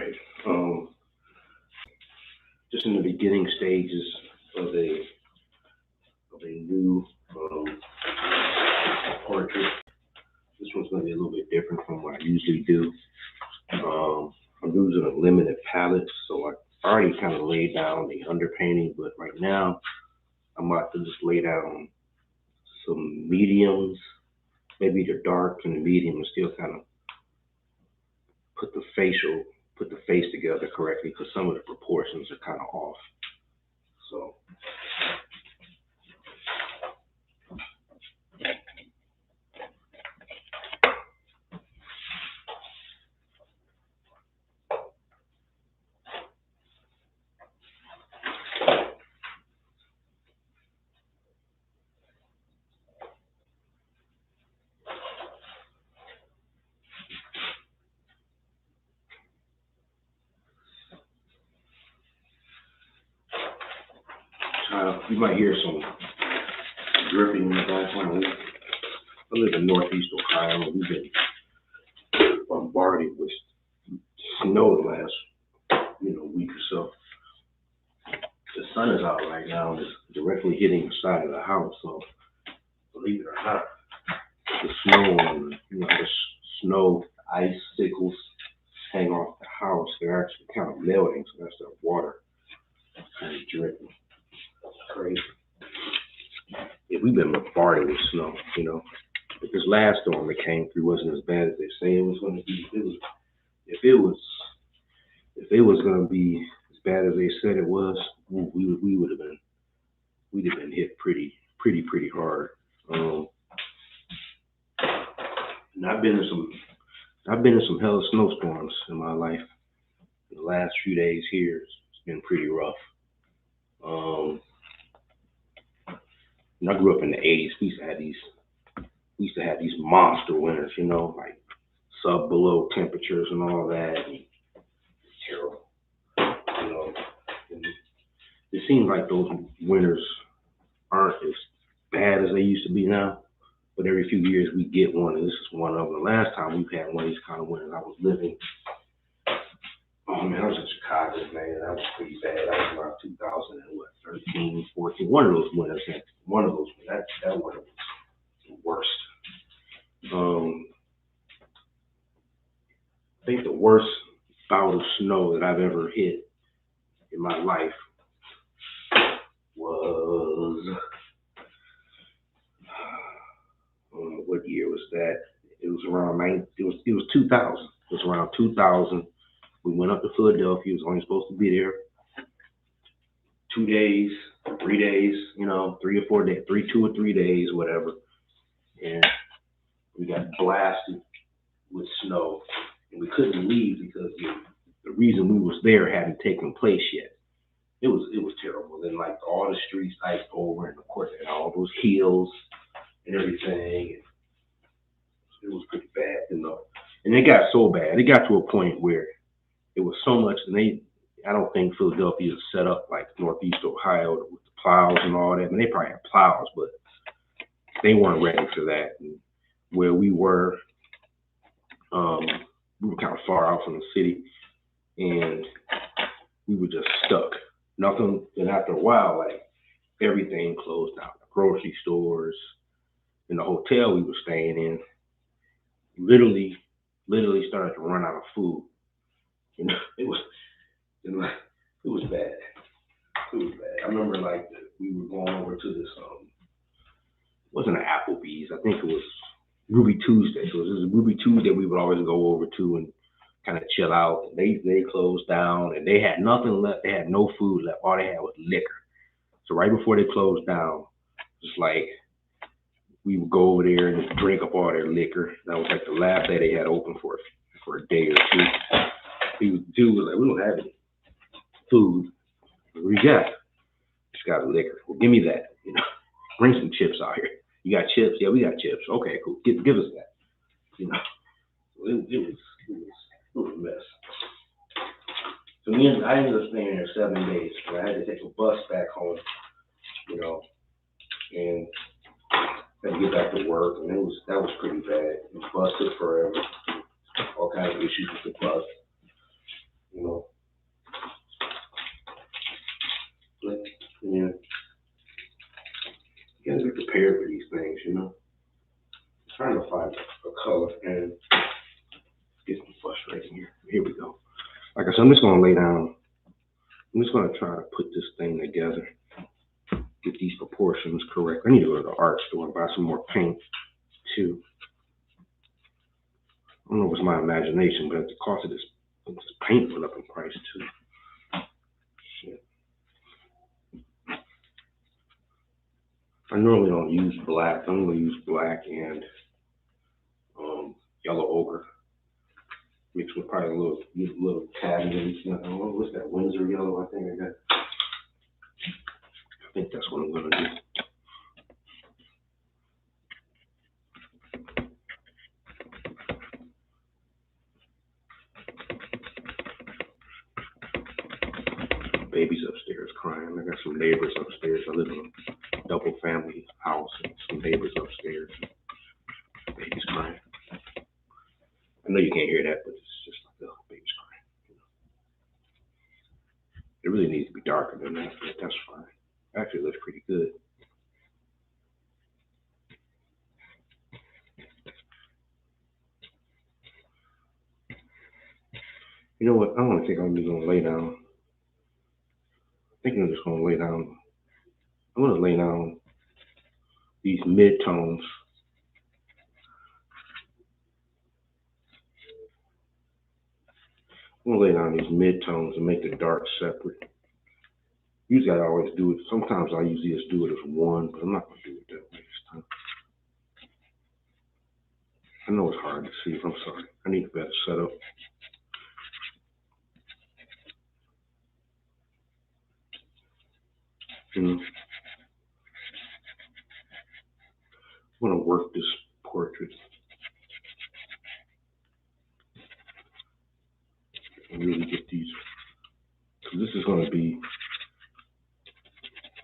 right. Just in the beginning stages of a new portrait. This one's going to be a little bit different from what I usually do. I'm using a limited palette, so I already kind of laid down the underpainting, but right now I'm about to just lay down some mediums, maybe the dark and the medium, and still kind of put the put the face together correctly because some of the proportions are kind of off. So you might hear some dripping in the background. I live in Northeast Ohio, and we've been bombarded with snow the last week or so. The sun is out right now and it's directly hitting the side of the house. So believe it or not, the snow and the snow icicles hang off the house. They're actually kind of melting, so that's the water kind of dripping. That's crazy. Yeah, we've been bombarded with snow, But this last storm that came through wasn't as bad as they say it was going to be. If it was going to be as bad as they said it was, we'd have been hit pretty hard. And I've been in some hell of snowstorms in my life. The last few days here, it's been pretty rough. I grew up in the '80s. We used to have these monster winters, like below temperatures and all that. And it's terrible, And it seems like those winters aren't as bad as they used to be now. But every few years we get one, and this is one of them. The last time we've had one of these kind of winters, I was living. Oh man, I was in Chicago, man. That was pretty bad. That was around 2013, 14. One of those winters. That winter was the worst. I think the worst bout of snow that I've ever hit in my life was what year was that? It was around it was 2000. It was around 2000. We went up to Philadelphia. It was only supposed to be there 2 days, 3 days, 3 or 4 days, 2 or 3 days, whatever. And we got blasted with snow, and we couldn't leave because the reason we was there hadn't taken place yet. It was terrible. Then like all the streets iced over, and of course and all those hills and everything. It was pretty bad, And it got so bad. It got to a point where it was so much, and I don't think Philadelphia is set up like Northeast Ohio with the plows and all that. I mean, they probably have plows, but they weren't ready for that. And where we were kind of far out from the city, and we were just stuck. Nothing. And after a while, like everything closed down. The grocery stores and the hotel we were staying in literally started to run out of food. It was bad. It was bad. I remember we were going over to this. It wasn't an Applebee's. I think it was Ruby Tuesday. So it was Ruby Tuesday we would always go over to and kind of chill out. They closed down and they had nothing left. They had no food left. All they had was liquor. So right before they closed down, just like we would go over there and just drink up all their liquor. That was like the last day they had open for a day or two. The dude was like, "We don't have any food. What we got? Just got liquor. Well, give me that. Bring some chips out here. You got chips? Yeah, we got chips. Okay, cool. Give us that. It was a mess. So I ended up staying there 7 days. So I had to take a bus back home, and had to get back to work, and that was pretty bad. The bus took forever. All kinds of issues with the bus. you know. But, yeah, you gotta be prepared for these things, you know. I'm trying to find a color and get some frustrating here. Here we go. Like I said, I'm just gonna lay down. I'm just gonna try to put this thing together, get these proportions correct. I need to go to the art store and buy some more paint too. I don't know if it's my imagination, but the cost of this paint went up in price too. Shit. I normally don't use black. I normally use black and yellow ochre mixed with probably a little cadmium. What's that? Windsor yellow. I think that's what I'm gonna do. Baby's upstairs crying. I got some neighbors upstairs. I live in a double family house and some neighbors upstairs. Baby's crying. I know you can't hear that, but it's just like, oh, baby's crying. It really needs to be darker than that, but that's fine. Actually, it looks pretty good. You know what? I don't think I'm just gonna lay down. I think I'm just gonna lay down. I'm gonna lay down these mid-tones. I'm gonna lay down these mid-tones and make the dark separate. Usually I always do it. Sometimes I usually just do it as one, but I'm not gonna do it that way this time. I know it's hard to see. I'm sorry. I need a better setup. You know, I want to work this portrait and really get these. So this is going to be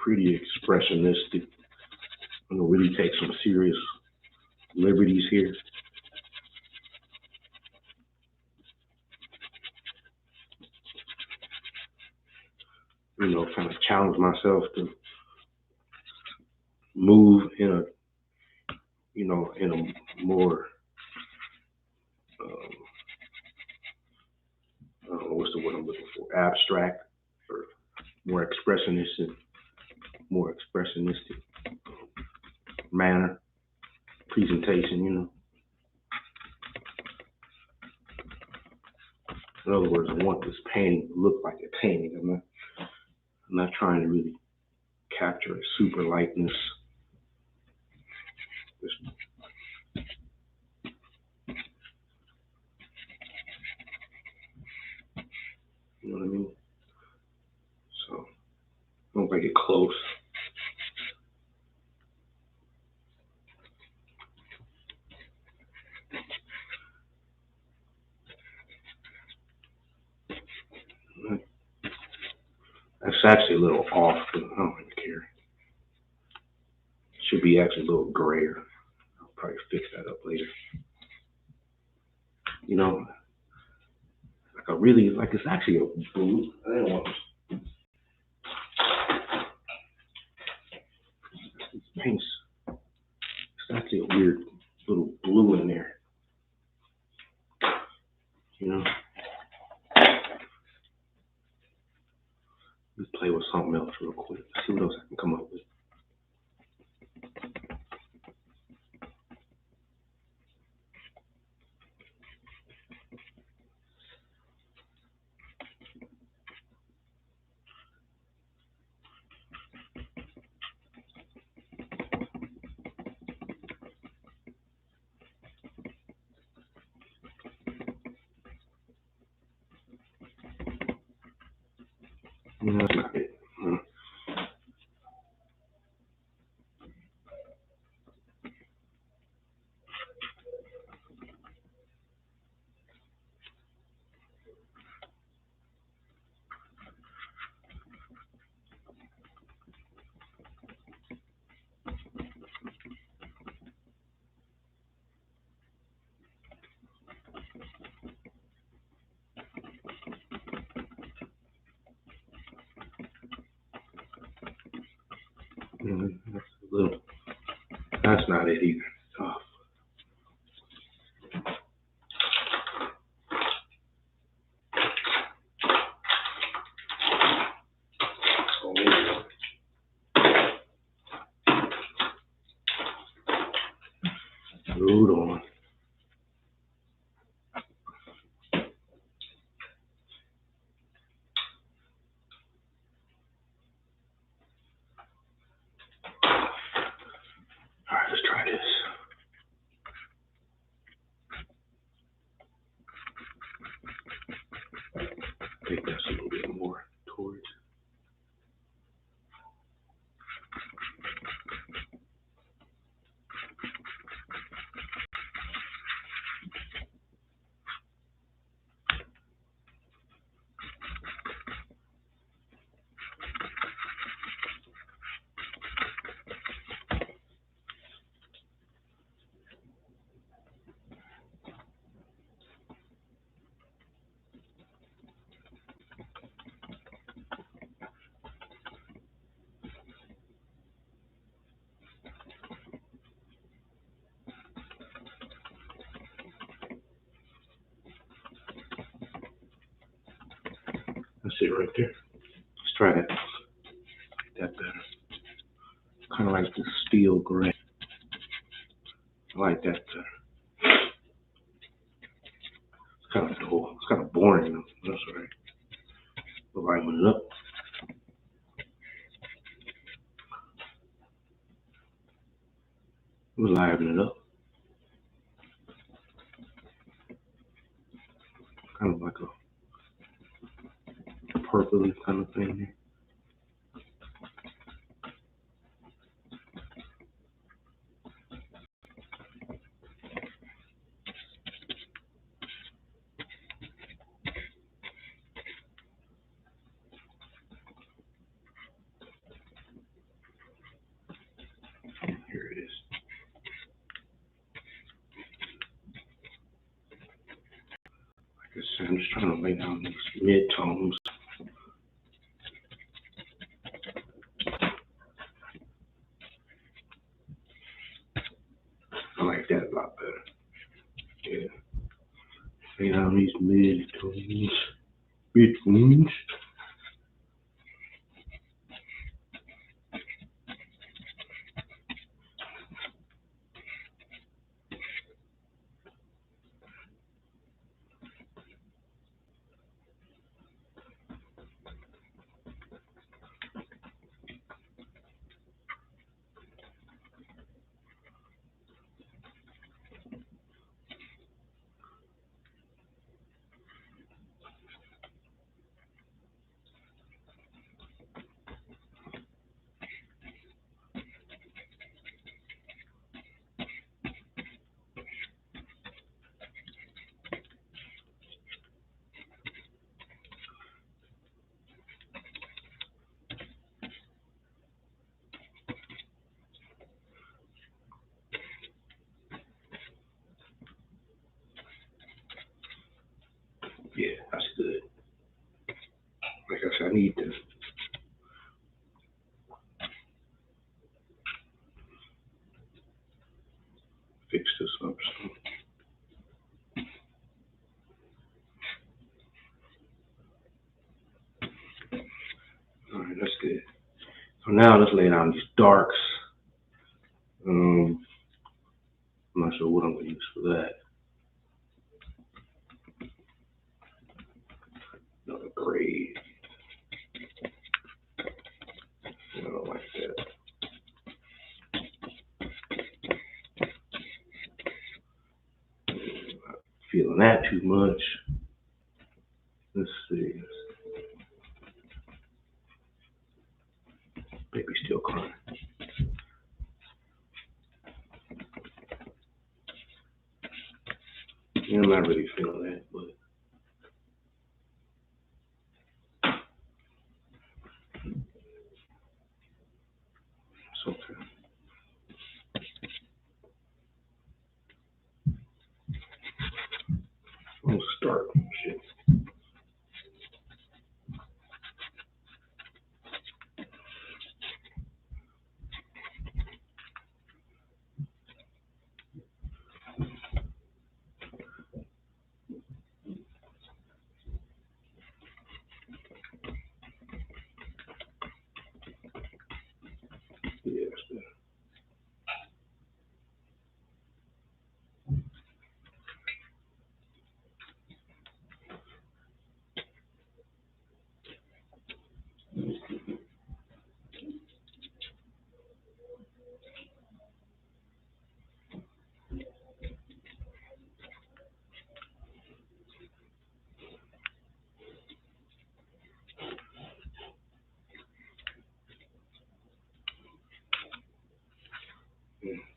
pretty expressionistic. I'm going to really take some serious liberties here. You know, kind of challenge myself to move in a, you know, in a more, I don't know what's the word I'm looking for, abstract or more expressionistic manner, presentation, you know. In other words, I want this painting to look like a painting. I'm not trying to really capture a super likeness. You know what I mean? So I don't think I get close. That's actually a little off, but I don't really care. Should be actually a little grayer. I'll probably fix that up later. You know, like it's actually a blue. I don't want these paints. It's actually a weird little blue in there. You know, let's play with something else real quick. See what else I can come up with. No, that's not it. That's not it either. Oh. Hold on. All right, let's try this. I think that's a little bit more towards. That's it right there. Let's try that. That better. Kind of like the steel gray. I like that better. It's kind of cool. It's kind of boring though. That's all right. We'll liven it up. We'll liven it up. Kind of like a purpley kind of thing here. Here it is. Like I said, I'm just trying to lay down these mid-tones. I like that a lot better. Yeah. Lay down these mid-tones. Mid-tones. Yeah, that's good. Like I said, I need to fix this up. All right, that's good. So now let's lay down these darks. I'm not sure what I'm going to use for that. Another gray. I don't like that. Not feeling that too much. Let's see. Baby's still crying. Yeah, I'm not really feeling that, but it's okay. We'll start. Shit.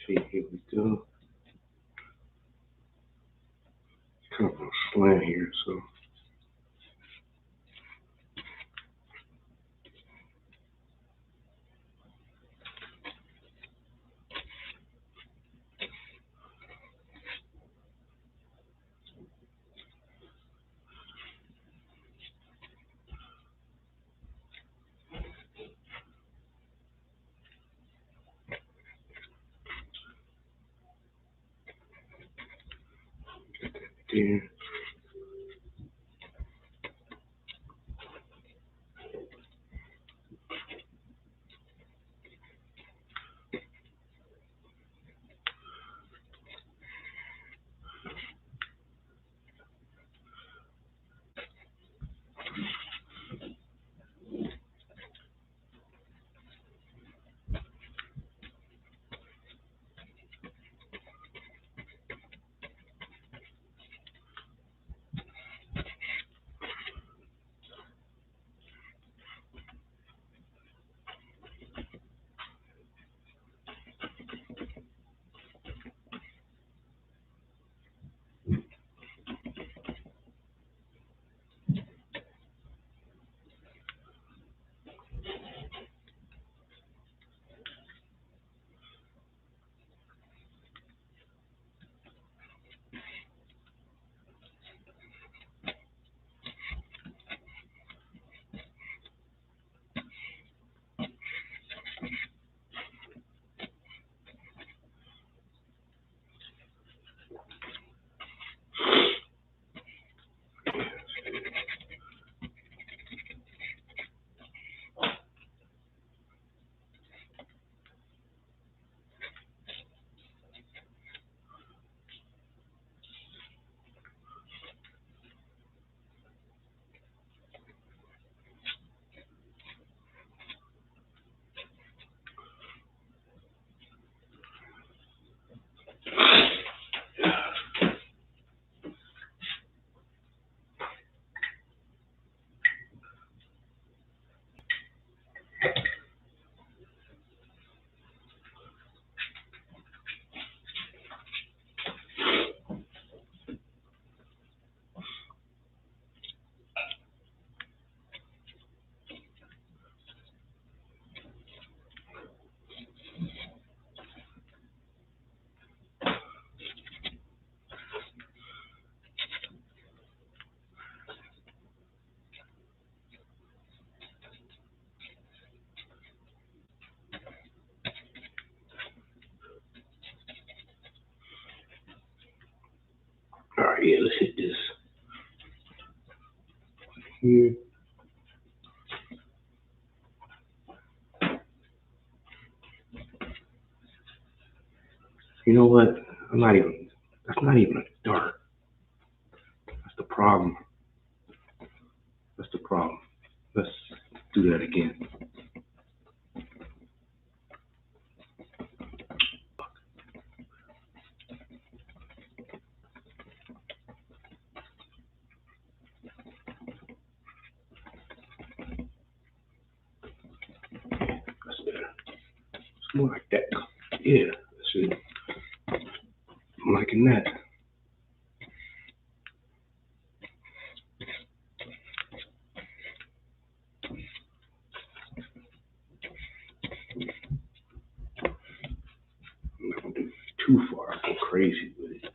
Okay, here we go. Kind of a slant here, so. There. All right, yeah, let's hit this here. You know what? That's not even a dart. That's the problem. That's the problem. Let's do that again. That's better. It's more like that. Yeah, that's it. I'm liking that. I'm not gonna do too far. I go crazy with it.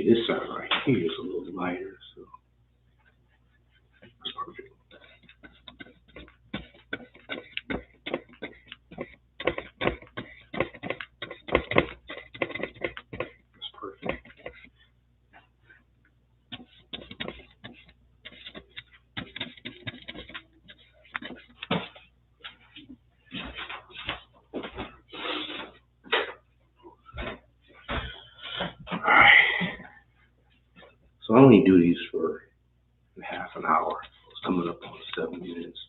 this side right here is a little lighter, so that's perfect. That's perfect. All right. So I only do these for half an hour. It's coming up on 7 minutes.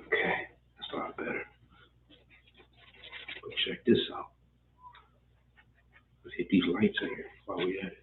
Okay, that's a lot better. But check this out. Let's hit these lights in here while we at it.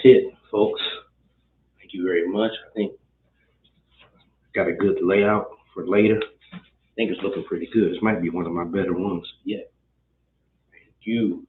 it, folks. Thank you very much. I think got a good layout for later. I think it's looking pretty good. This might be one of my better ones yet. Thank you.